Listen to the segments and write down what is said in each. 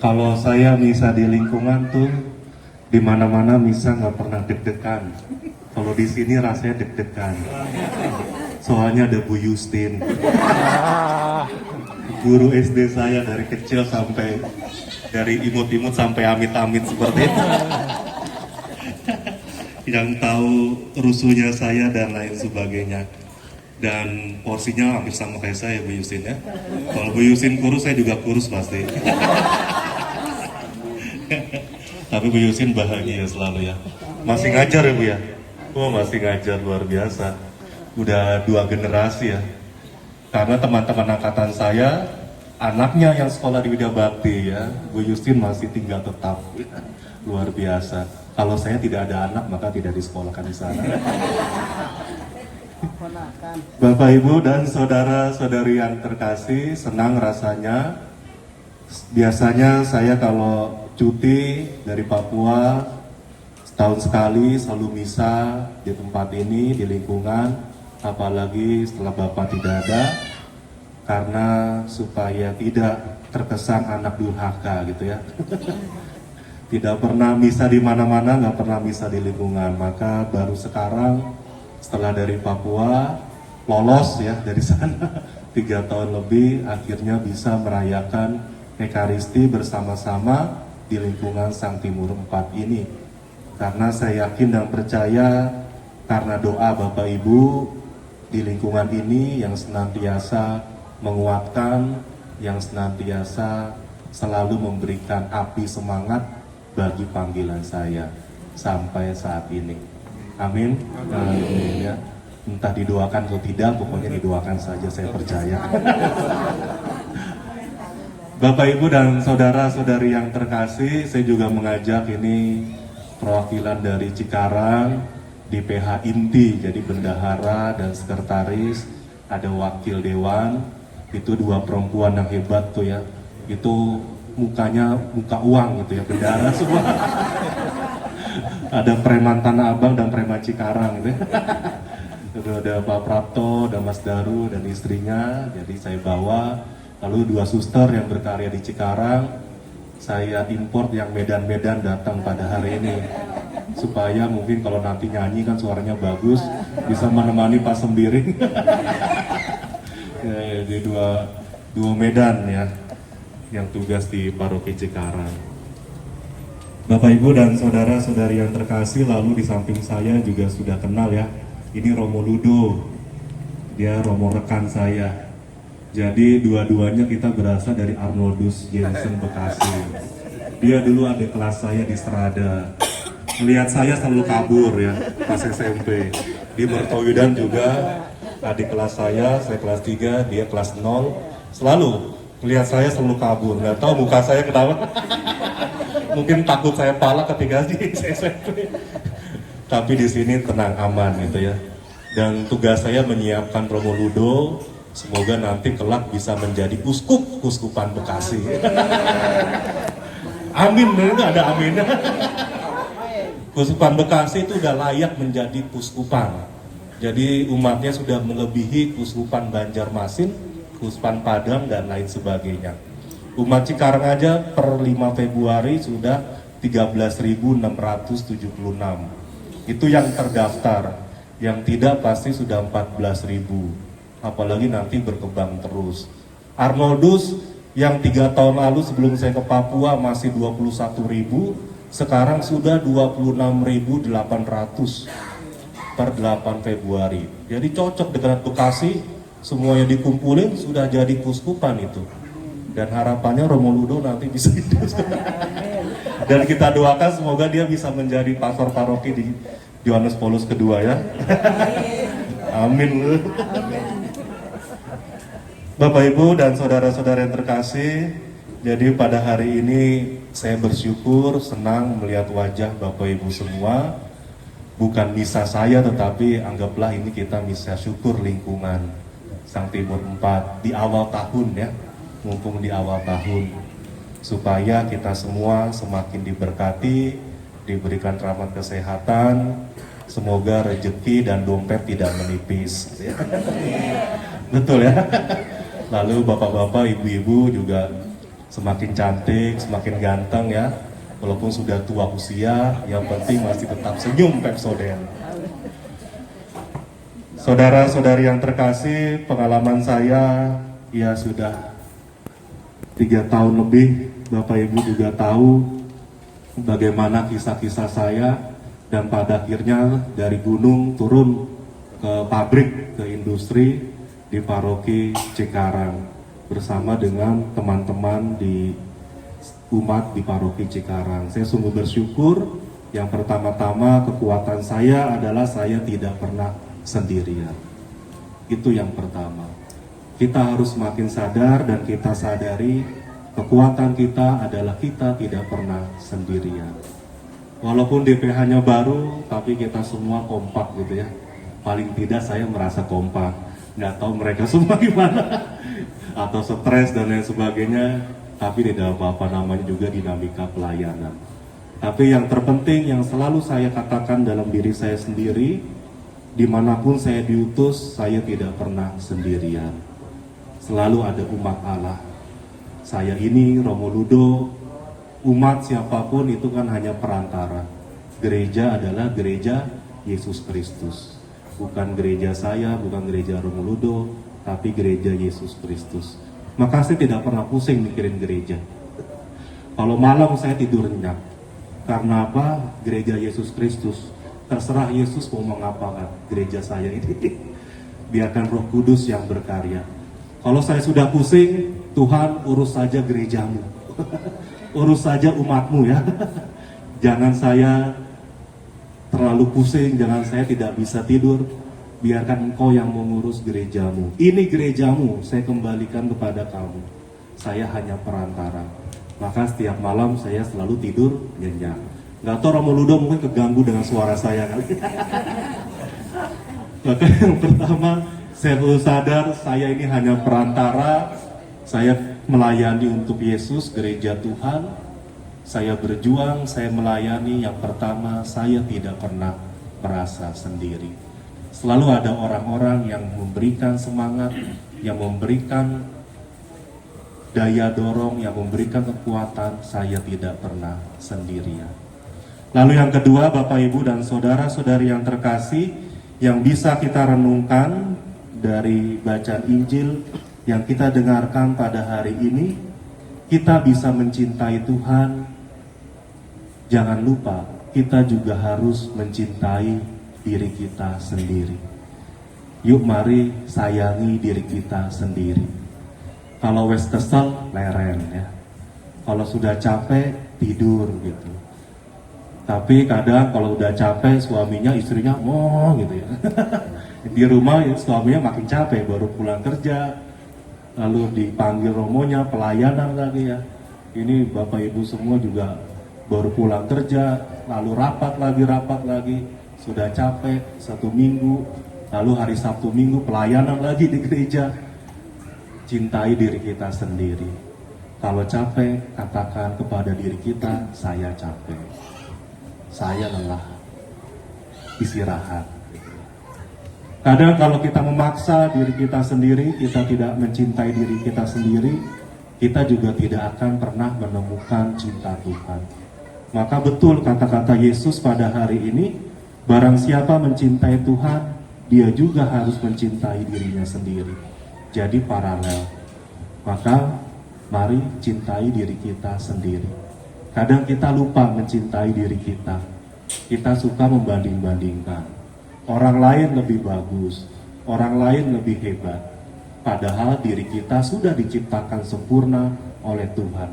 Kalau saya misa di lingkungan tuh, di mana-mana misa nggak pernah deg-degan. Kalau di sini rasanya deg-degan. Soalnya ada Bu Justin, guru SD saya dari kecil sampai dari imut-imut sampai amit-amit seperti itu. Yang tahu rusuhnya saya dan lain sebagainya. Dan porsinya hampir sama kayak saya, Bu Yusin ya. Kalau Bu Yusin kurus, saya juga kurus pasti. Tapi Bu Yusin bahagia selalu ya. Masih ngajar ya Bu ya? Oh masih ngajar, luar biasa. Udah 2 generasi ya. Karena teman-teman angkatan saya, anaknya yang sekolah di Widya Bakti ya, Bu Yusin masih tinggal tetap. Luar biasa. Kalau saya tidak ada anak, maka tidak disekolahkan di sana. Bapak, Ibu, dan saudara-saudari yang terkasih, senang rasanya. Biasanya saya kalau cuti dari Papua, setahun sekali selalu misa di tempat ini, di lingkungan, apalagi setelah Bapak tidak ada, karena supaya tidak terkesan anak durhaka gitu ya. Tidak pernah misa di mana-mana, nggak pernah misa di lingkungan, maka baru sekarang setelah dari Papua lolos ya dari sana 3 tahun lebih, akhirnya bisa merayakan Ekaristi bersama-sama di lingkungan Sang Timur 4 ini. Karena saya yakin dan percaya karena doa Bapak Ibu di lingkungan ini yang senantiasa menguatkan, yang senantiasa selalu memberikan api semangat bagi panggilan saya sampai saat ini. Amin. Amin ya. Entah didoakan atau tidak, pokoknya didoakan saja, saya percaya. Bapak, Ibu, dan saudara-saudari yang terkasih, saya juga mengajak ini perwakilan dari Cikarang di PH Inti, jadi bendahara dan sekretaris, ada wakil dewan, itu 2 perempuan yang hebat tuh ya, itu mukanya muka uang gitu ya, bendahara semua. Ada preman Tanah Abang dan preman Cikarang gitu. Ada Pak Prapto, ada Mas Daru dan istrinya, jadi saya bawa. Lalu 2 suster yang berkarya di Cikarang, saya import yang Medan-Medan datang pada hari ini. Supaya mungkin kalau nanti nyanyi kan suaranya bagus, bisa menemani Pak Sembiring. Ya, jadi dua Medan ya, yang tugas di Paroki Cikarang. Bapak, Ibu, dan saudara-saudari yang terkasih, lalu di samping saya juga sudah kenal ya. Ini Romo Ludo, dia Romo rekan saya. Jadi dua-duanya kita berasal dari Arnoldus Jensen Bekasi. Dia dulu ada kelas saya di Strada. Melihat saya selalu kabur ya, pas SMP. Di Mertoyudan juga adik kelas saya kelas 3, dia kelas 0. Selalu melihat saya selalu kabur, nggak tahu muka saya kenapa. Mungkin takut saya palak ketika di SMP. Tapi di sini tenang, aman gitu ya. Dan tugas saya menyiapkan Romo Ludo, semoga nanti kelak bisa menjadi uskupan Bekasi. Amin, nggak ada aminnya. Uskupan Bekasi itu udah layak menjadi uskupan. Jadi umatnya sudah melebihi uskupan Banjarmasin, uskupan Padang, dan lain sebagainya. Umat Cikarang aja per 5 Februari sudah 13.676. Itu yang terdaftar. Yang tidak pasti sudah 14.000. Apalagi nanti berkembang terus. Arnoldus yang 3 tahun lalu sebelum saya ke Papua masih 21.000, sekarang sudah 26.800 per 8 Februari. Jadi cocok dengan Bekasi, semuanya dikumpulin sudah jadi kuskupan itu. Dan harapannya Romo Ludo nanti bisa hidup. Dan kita doakan semoga dia bisa menjadi pastor paroki di Yohanes Paulus kedua ya. Amin. Bapak, Ibu, dan saudara-saudara yang terkasih, jadi pada hari ini saya bersyukur, senang melihat wajah Bapak Ibu semua. Bukan misa saya, tetapi anggaplah ini kita misa syukur lingkungan Sang Timur 4 di awal tahun ya. Mumpung di awal tahun, supaya kita semua semakin diberkati, diberikan rahmat kesehatan, semoga rezeki dan dompet tidak menipis. Betul ya? Lalu bapak-bapak, ibu-ibu juga semakin cantik, semakin ganteng ya. Walaupun sudah tua usia, yang penting masih tetap senyum Pepsodent. Saudara-saudari yang terkasih, pengalaman saya ya sudah 3 tahun lebih. Bapak Ibu juga tahu bagaimana kisah-kisah saya, dan pada akhirnya dari gunung turun ke pabrik, ke industri di paroki Cikarang bersama dengan teman-teman di umat di paroki Cikarang. Saya sungguh bersyukur. Yang pertama-tama kekuatan saya adalah saya tidak pernah sendirian. Itu yang pertama. Kita harus makin sadar dan kita sadari kekuatan kita adalah kita tidak pernah sendirian. Walaupun DPH-nya baru, tapi kita semua kompak gitu ya. Paling tidak saya merasa kompak. Nggak tahu mereka semua gimana. Atau stres dan lain sebagainya. Tapi tidak apa-apa, namanya juga dinamika pelayanan. Tapi yang terpenting yang selalu saya katakan dalam diri saya sendiri, dimanapun saya diutus, saya tidak pernah sendirian. Selalu ada umat Allah. Saya ini Romo Ludo, umat siapapun itu kan hanya perantara. Gereja adalah gereja Yesus Kristus. Bukan gereja saya, bukan gereja Romo Ludo, tapi gereja Yesus Kristus. Maka saya tidak pernah pusing mikirin gereja. Kalau malam saya tidur nyenyak. Karena apa? Gereja Yesus Kristus. Terserah Yesus mau mengapakan gereja saya ini. Biarkan Roh Kudus yang berkarya. Kalau saya sudah pusing, Tuhan urus saja gerejamu. Urus saja umatmu ya. Jangan saya terlalu pusing, jangan saya tidak bisa tidur. Biarkan Engkau yang mengurus gerejamu. Ini gerejamu, saya kembalikan kepada kamu. Saya hanya perantara. Maka setiap malam saya selalu tidur nyenyak. Gak tau Romo Ludo mungkin keganggu dengan suara saya kali. Maka yang pertama, saya perlu sadar saya ini hanya perantara. Saya melayani untuk Yesus, gereja Tuhan. Saya berjuang, saya melayani. Yang pertama, saya tidak pernah merasa sendiri. Selalu ada orang-orang yang memberikan semangat, yang memberikan daya dorong, yang memberikan kekuatan. Saya tidak pernah sendirian. Lalu yang kedua, Bapak Ibu dan saudara-saudari yang terkasih, yang bisa kita renungkan dari bacaan Injil yang kita dengarkan pada hari ini, kita bisa mencintai Tuhan. Jangan lupa, kita juga harus mencintai diri kita sendiri. Yuk mari sayangi diri kita sendiri. Kalau wes kesel, leren ya. Kalau sudah capek, tidur gitu. Tapi kadang kalau udah capek suaminya, istrinya gitu ya. Di rumah suaminya makin capek, baru pulang kerja, lalu dipanggil romonya, pelayanan lagi ya. Ini Bapak Ibu semua juga baru pulang kerja, lalu rapat lagi, sudah capek 1 minggu, lalu hari Sabtu Minggu pelayanan lagi di gereja. Cintai diri kita sendiri. Kalau capek, katakan kepada diri kita, saya capek. Saya lelah, istirahat. Kadang kalau kita memaksa diri kita sendiri, kita tidak mencintai diri kita sendiri, kita juga tidak akan pernah menemukan cinta Tuhan. Maka betul kata-kata Yesus pada hari ini, barang siapa mencintai Tuhan, dia juga harus mencintai dirinya sendiri. Jadi paralel. Maka mari cintai diri kita sendiri. Kadang kita lupa mencintai diri kita. Kita suka membanding-bandingkan. Orang lain lebih bagus, orang lain lebih hebat. Padahal diri kita sudah diciptakan sempurna oleh Tuhan.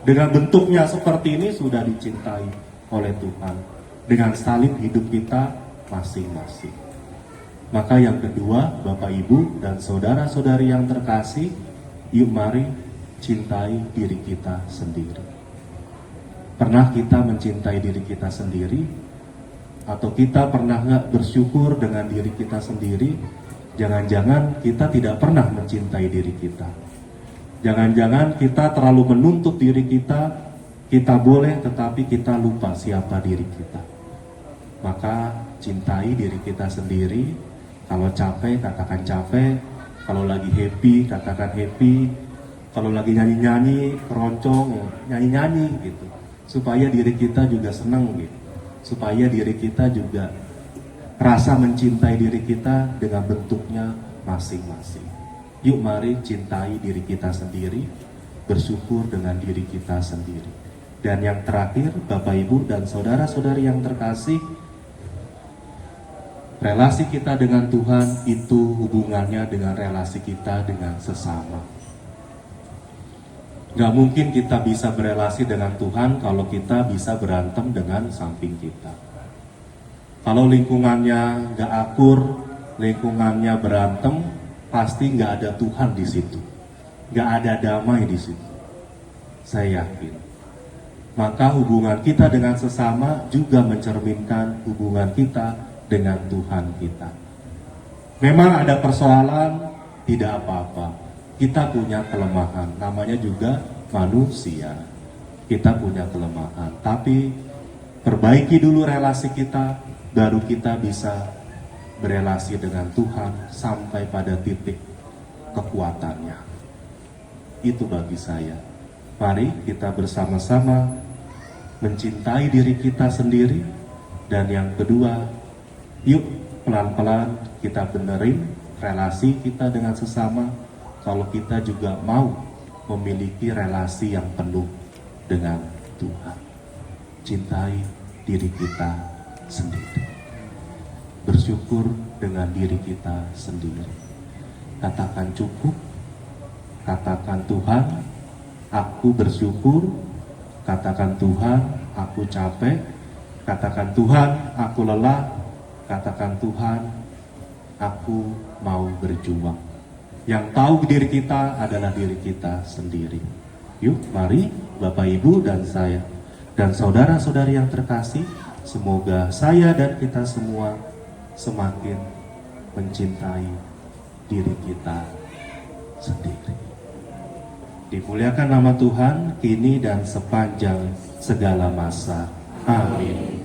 Dengan bentuknya seperti ini sudah dicintai oleh Tuhan. Dengan salib hidup kita masing-masing. Maka yang kedua, Bapak Ibu dan saudara-saudari yang terkasih, yuk mari cintai diri kita sendiri. Pernah kita mencintai diri kita sendiri? Atau kita pernah nggak bersyukur dengan diri kita sendiri? Jangan-jangan kita tidak pernah mencintai diri kita. Jangan-jangan kita terlalu menuntut diri kita. Kita boleh tetapi kita lupa siapa diri kita. Maka cintai diri kita sendiri. Kalau capek, katakan capek. Kalau lagi happy, katakan happy. Kalau lagi nyanyi-nyanyi, keroncong, ya, nyanyi-nyanyi gitu. Supaya diri kita juga senang gitu. Supaya diri kita juga rasa mencintai diri kita dengan bentuknya masing-masing. Yuk mari cintai diri kita sendiri, bersyukur dengan diri kita sendiri. Dan yang terakhir, Bapak Ibu dan saudara-saudari yang terkasih, relasi kita dengan Tuhan itu hubungannya dengan relasi kita dengan sesama. Gak mungkin kita bisa berelasi dengan Tuhan kalau kita bisa berantem dengan samping kita. Kalau lingkungannya gak akur, lingkungannya berantem, pasti gak ada Tuhan di situ, gak ada damai di situ. Saya yakin. Maka hubungan kita dengan sesama juga mencerminkan hubungan kita dengan Tuhan kita. Memang ada persoalan, tidak apa-apa. Kita punya kelemahan, namanya juga manusia. Kita punya kelemahan, tapi perbaiki dulu relasi kita, baru kita bisa berelasi dengan Tuhan sampai pada titik kekuatannya. Itu bagi saya. Mari kita bersama-sama mencintai diri kita sendiri. Dan yang kedua, yuk pelan-pelan kita benerin relasi kita dengan sesama. Kalau kita juga mau memiliki relasi yang penuh dengan Tuhan. Cintai diri kita sendiri. Bersyukur dengan diri kita sendiri. Katakan cukup. Katakan Tuhan, aku bersyukur. Katakan Tuhan, aku capek. Katakan Tuhan, aku lelah. Katakan Tuhan, aku mau berjuang. Yang tahu diri kita adalah diri kita sendiri. Yuk, mari Bapak Ibu dan saya dan saudara-saudari yang terkasih, semoga saya dan kita semua semakin mencintai diri kita sendiri. Dimuliakan nama Tuhan kini dan sepanjang segala masa. Amin.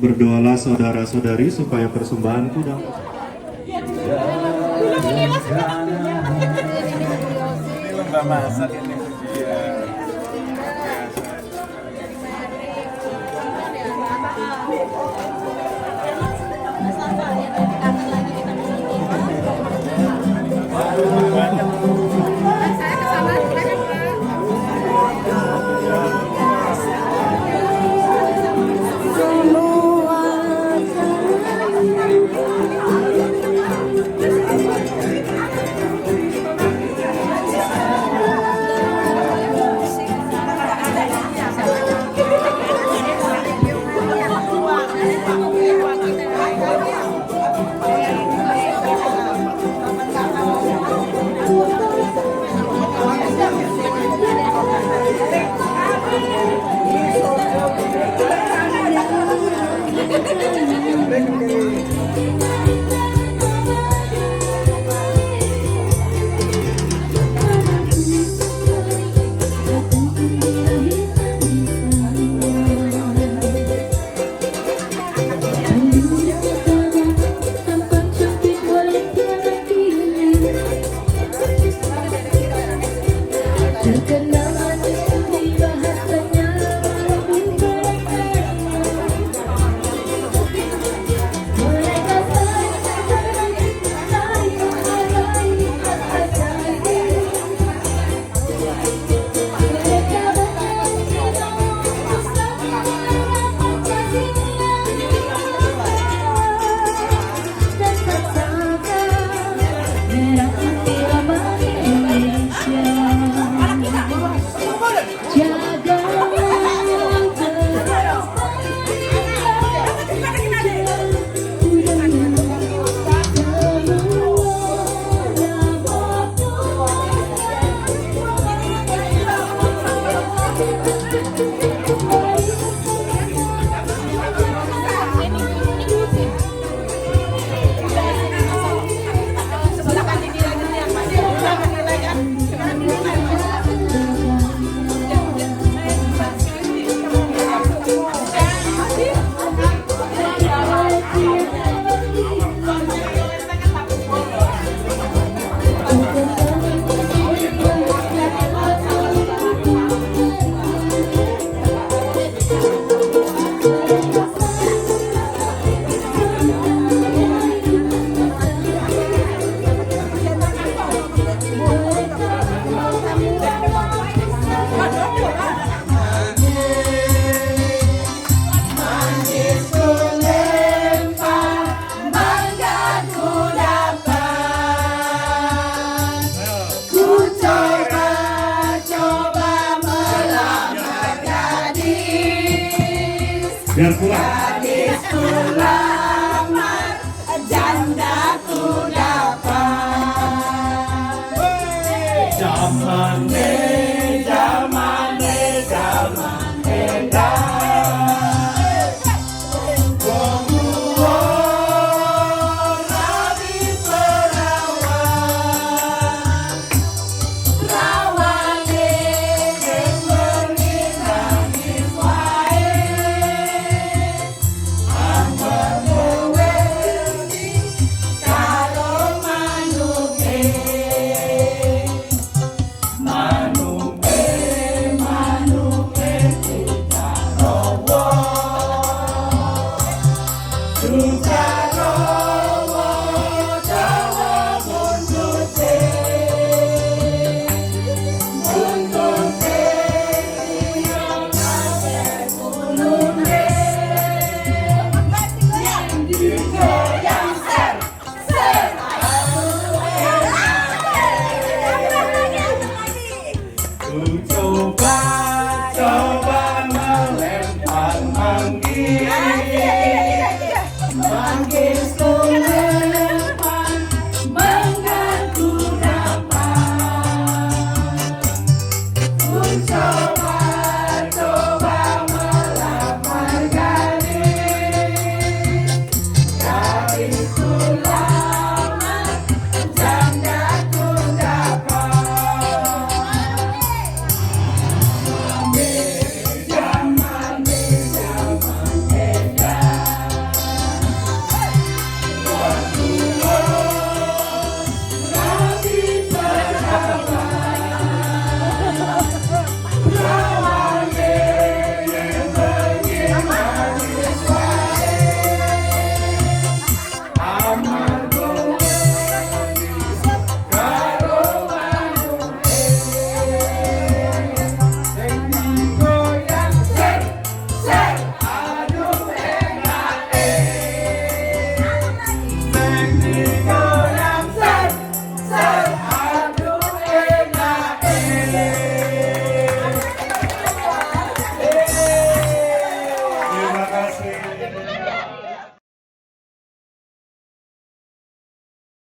Berdoalah saudara-saudari supaya persembahanku dapat. Ini lomba masak ini. Iya. Biar pulang. Gadis lamar, janda ku dapat. Zaman coba melempar manggis